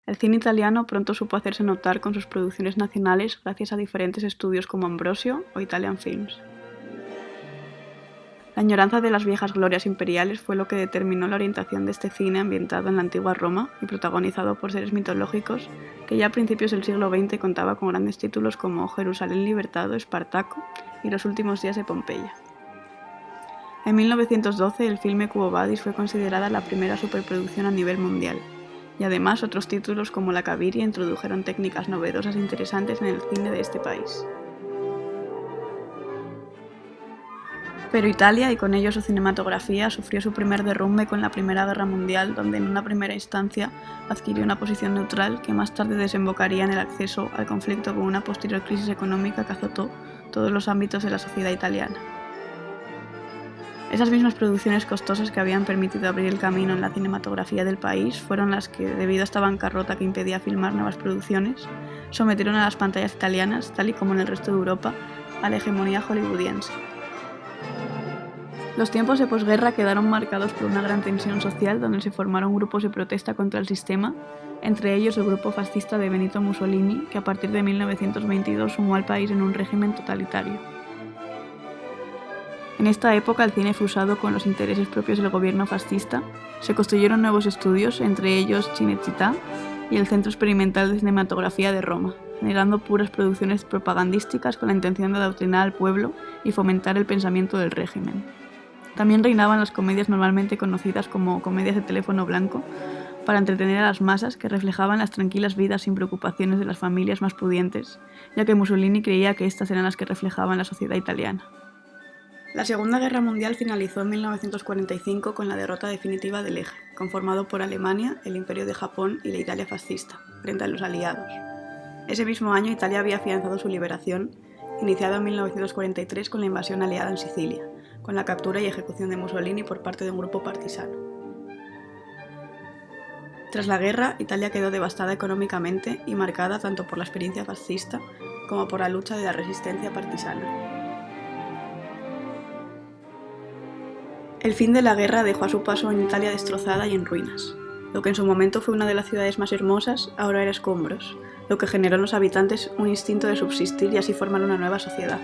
El cine italiano pronto supo hacerse notar con sus producciones nacionales gracias a diferentes estudios como Ambrosio o Italian Films. La añoranza de las viejas glorias imperiales fue lo que determinó la orientación de este cine ambientado en la antigua Roma y protagonizado por seres mitológicos que ya a principios del siglo XX contaba con grandes títulos como Jerusalén libertado, Espartaco y Los últimos días de Pompeya. En 1912 el filme Quo Vadis fue considerada la primera superproducción a nivel mundial, y además otros títulos como La Cabiria introdujeron técnicas novedosas e interesantes en el cine de este país. Pero Italia, y con ello su cinematografía, sufrió su primer derrumbe con la Primera Guerra Mundial, donde en una primera instancia adquirió una posición neutral que más tarde desembocaría en el acceso al conflicto con una posterior crisis económica que azotó todos los ámbitos de la sociedad italiana. Esas mismas producciones costosas que habían permitido abrir el camino en la cinematografía del país fueron las que, debido a esta bancarrota que impedía filmar nuevas producciones, sometieron a las pantallas italianas, tal y como en el resto de Europa, a la hegemonía hollywoodiense. Los tiempos de posguerra quedaron marcados por una gran tensión social donde se formaron grupos de protesta contra el sistema, entre ellos el grupo fascista de Benito Mussolini, que a partir de 1922 sumó al país en un régimen totalitario. En esta época el cine fue usado con los intereses propios del gobierno fascista, se construyeron nuevos estudios, entre ellos Cinecittà y el Centro Experimental de Cinematografía de Roma, generando puras producciones propagandísticas con la intención de adoctrinar al pueblo y fomentar el pensamiento del régimen. También reinaban las comedias normalmente conocidas como comedias de teléfono blanco, para entretener a las masas que reflejaban las tranquilas vidas sin preocupaciones de las familias más pudientes, ya que Mussolini creía que estas eran las que reflejaban la sociedad italiana. La Segunda Guerra Mundial finalizó en 1945 con la derrota definitiva del Eje, conformado por Alemania, el Imperio de Japón y la Italia fascista, frente a los aliados. Ese mismo año Italia había afianzado su liberación, iniciada en 1943 con la invasión aliada en Sicilia, con la captura y ejecución de Mussolini por parte de un grupo partisano. Tras la guerra, Italia quedó devastada económicamente y marcada tanto por la experiencia fascista como por la lucha de la resistencia partisana. El fin de la guerra dejó a su paso en Italia destrozada y en ruinas. Lo que en su momento fue una de las ciudades más hermosas, ahora era escombros, lo que generó en los habitantes un instinto de subsistir y así formar una nueva sociedad.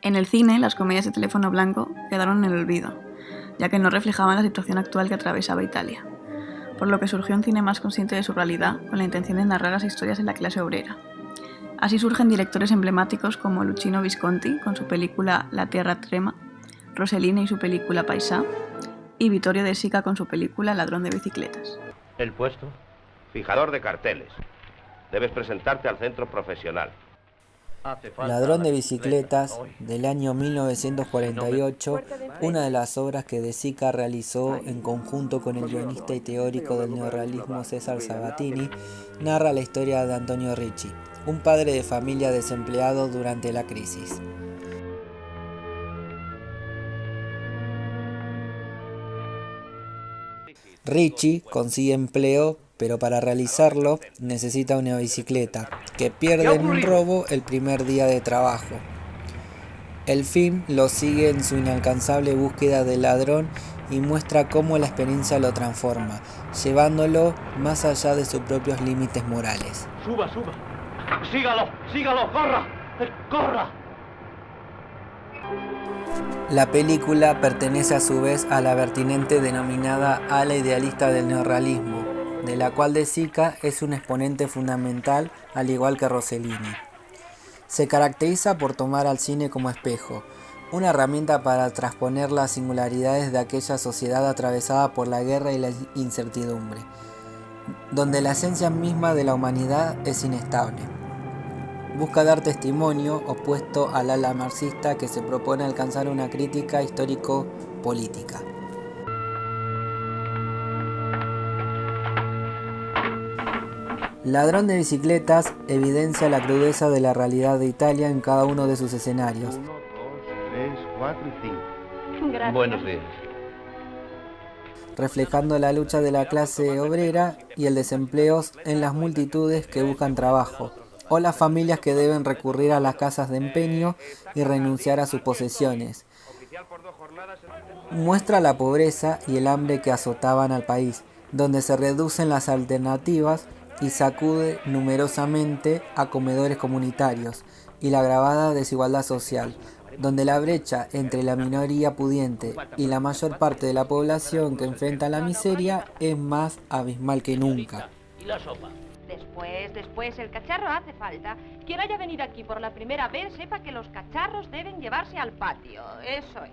En el cine, las comedias de teléfono blanco quedaron en el olvido, ya que no reflejaban la situación actual que atravesaba Italia, por lo que surgió un cine más consciente de su realidad, con la intención de narrar las historias de la clase obrera. Así surgen directores emblemáticos como Luchino Visconti, con su película La Tierra Trema, Rossellini y su película Paisà, y Vittorio De Sica con su película Ladrón de bicicletas. ¿El puesto? Fijador de carteles. Debes presentarte al centro profesional. Ladrón de bicicletas, del año 1948, una de las obras que De Sica realizó en conjunto con el guionista y teórico del neorrealismo César Sabatini, narra la historia de Antonio Ricci, un padre de familia desempleado durante la crisis. Ricci consigue empleo, pero para realizarlo necesita una bicicleta, que pierde en un robo el primer día de trabajo. El film lo sigue en su inalcanzable búsqueda del ladrón y muestra cómo la experiencia lo transforma, llevándolo más allá de sus propios límites morales. ¡Suba! ¡Sígalo! ¡Corra! La película pertenece a su vez a la vertiente denominada ala idealista del neorrealismo, de la cual De Sica es un exponente fundamental, al igual que Rossellini. Se caracteriza por tomar al cine como espejo, una herramienta para transponer las singularidades de aquella sociedad atravesada por la guerra y la incertidumbre, donde la esencia misma de la humanidad es inestable. Busca dar testimonio opuesto al ala marxista que se propone alcanzar una crítica histórico-política. Ladrón de bicicletas evidencia la crudeza de la realidad de Italia en cada uno de sus escenarios. 1, 2, 3, 4 y 5. Gracias. Buenos días. Reflejando la lucha de la clase obrera y el desempleo en las multitudes que buscan trabajo, o las familias que deben recurrir a las casas de empeño y renunciar a sus posesiones. Muestra la pobreza y el hambre que azotaban al país, donde se reducen las alternativas y sacude numerosamente a comedores comunitarios, y la agravada desigualdad social, donde la brecha entre la minoría pudiente y la mayor parte de la población que enfrenta la miseria es más abismal que nunca. ¿Y la sopa? Después, el cacharro hace falta. Quien haya venido aquí por la primera vez, sepa que los cacharros deben llevarse al patio. Eso es.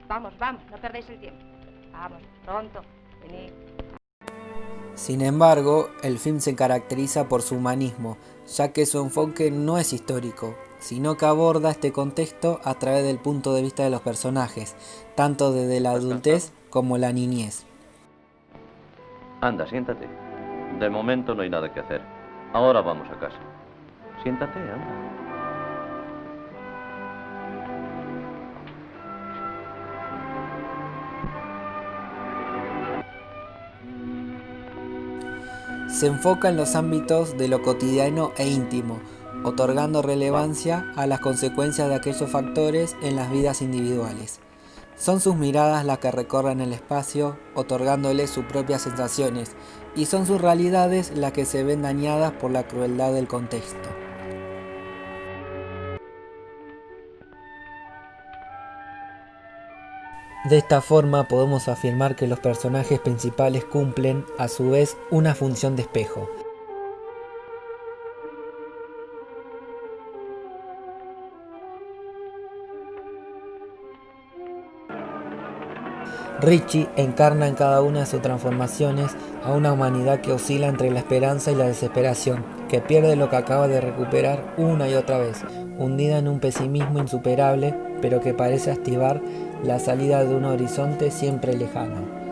Vamos, no perdéis el tiempo. Vamos, pronto, venid. Sin embargo, el film se caracteriza por su humanismo, ya que su enfoque no es histórico, sino que aborda este contexto a través del punto de vista de los personajes, tanto desde la adultez como la niñez. Anda, siéntate. De momento no hay nada que hacer. Ahora vamos a casa. Siéntate, anda. Se enfoca en los ámbitos de lo cotidiano e íntimo, otorgando relevancia a las consecuencias de aquellos factores en las vidas individuales. Son sus miradas las que recorren el espacio, otorgándole sus propias sensaciones, y son sus realidades las que se ven dañadas por la crueldad del contexto. De esta forma podemos afirmar que los personajes principales cumplen, a su vez, una función de espejo. Richie encarna en cada una de sus transformaciones a una humanidad que oscila entre la esperanza y la desesperación, que pierde lo que acaba de recuperar una y otra vez, hundida en un pesimismo insuperable, pero que parece activar la salida de un horizonte siempre lejano.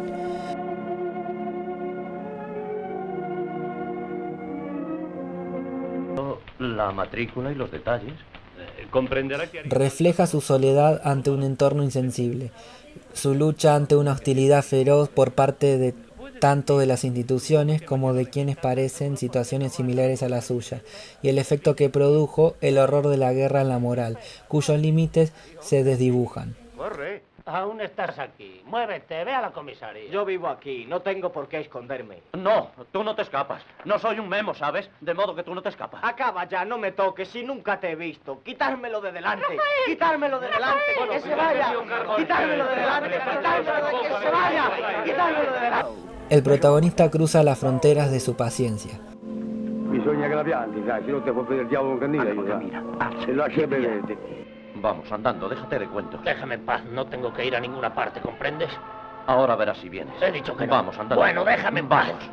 La matrícula y los detalles. Comprenderá que... Refleja su soledad ante un entorno insensible, su lucha ante una hostilidad feroz por parte de tanto de las instituciones como de quienes parecen situaciones similares a la suya, y el efecto que produjo el horror de la guerra en la moral, cuyos límites se desdibujan. ¡Corre! Aún estás aquí. Muévete, ve a la comisaría. Yo vivo aquí, no tengo por qué esconderme. No, tú no te escapas. No soy un memo, ¿sabes? De modo que tú no te escapas. Acaba ya, no me toques, si nunca te he visto. Quitármelo de delante. Quitármelo de delante, que se vaya. Quitármelo de delante, quitármelo de que se vaya. Quitármelo de delante. El protagonista cruza las fronteras de su paciencia. Bisogna che la pianti, sai, se no te può vedere il diavolo con canina. Mira, Se lo lascia vedere. vamos, andando, déjate de cuentos. Déjame en paz, no tengo que ir a ninguna parte, ¿comprendes? Ahora verás si vienes. He dicho que no. Vamos, andando. Bueno, déjame en paz. Vamos.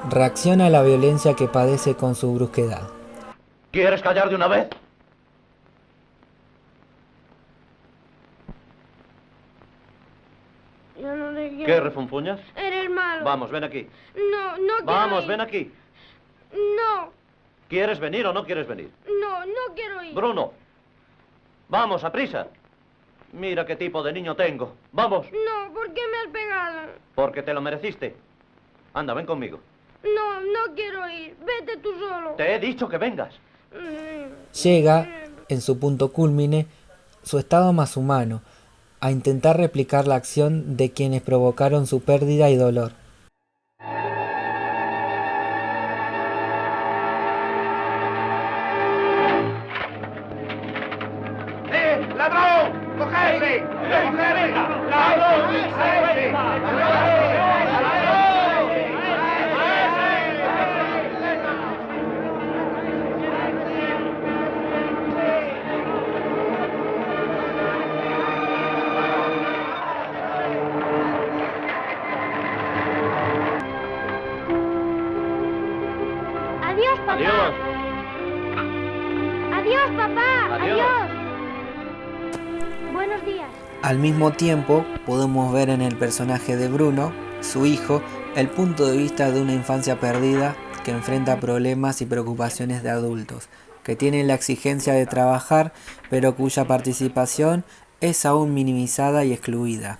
Reacciona a la violencia que padece con su brusquedad. ¿Quieres callar de una vez? Yo no le quiero. ¿Qué refunfuñas? Eres malo. Vamos, ven aquí. No, no quiero Vamos, ir. ven aquí. No, ¿Quieres venir o no quieres venir? no quiero ir. Bruno. Vamos, a prisa. Mira qué tipo de niño tengo. Vamos, No, ¿por qué me has pegado? porque te lo mereciste. Anda, ven conmigo. No quiero ir. Vete tú solo. Te he dicho que vengas. Llega, en su punto cúlmine, su estado más humano, a intentar replicar la acción de quienes provocaron su pérdida y dolor. ¡Ladrón! ¡Cogedle! ¡Cogedle! ¡Ladrón! Adiós, papá. Adiós. Adiós, papá. Adiós. Buenos días. Al mismo tiempo, podemos ver en el personaje de Bruno, su hijo, el punto de vista de una infancia perdida que enfrenta problemas y preocupaciones de adultos, que tienen la exigencia de trabajar, pero cuya participación es aún minimizada y excluida.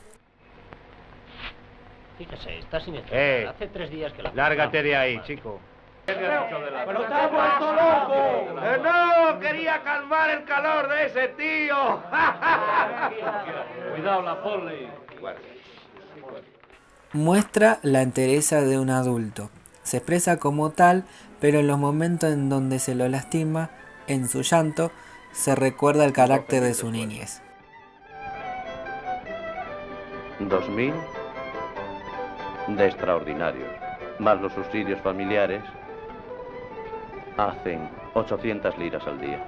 Fíjese, está sin necesidad. Hace 3 días que la... Lárgate de ahí, chico. ¡Pero te has vuelto loco! No, quería calmar el calor de ese tío. Cuidado, la poli. Muestra la entereza de un adulto. Se expresa como tal, pero en los momentos en donde se lo lastima, en su llanto, se recuerda el carácter de su niñez. 2000 de extraordinario, más los subsidios familiares, hacen 800 liras al día.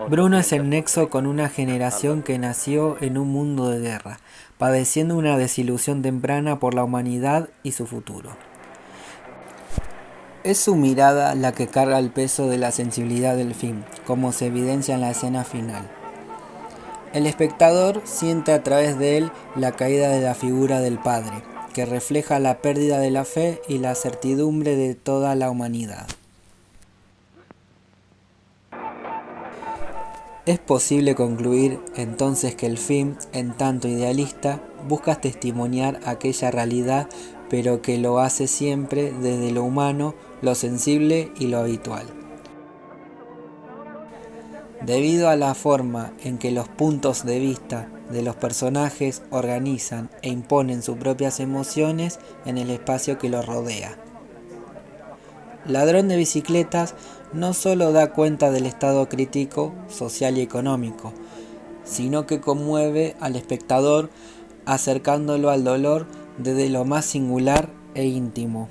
Bruno es el nexo con una generación que nació en un mundo de guerra, padeciendo una desilusión temprana por la humanidad y su futuro. Es su mirada la que carga el peso de la sensibilidad del film, como se evidencia en la escena final. El espectador siente a través de él la caída de la figura del padre, que refleja la pérdida de la fe y la certidumbre de toda la humanidad. Es posible concluir entonces que el film, en tanto idealista, busca testimoniar aquella realidad, pero que lo hace siempre desde lo humano, lo sensible y lo habitual. Debido a la forma en que los puntos de vista de los personajes organizan e imponen sus propias emociones en el espacio que los rodea. Ladrón de bicicletas no solo da cuenta del estado crítico, social y económico, sino que conmueve al espectador acercándolo al dolor desde lo más singular e íntimo.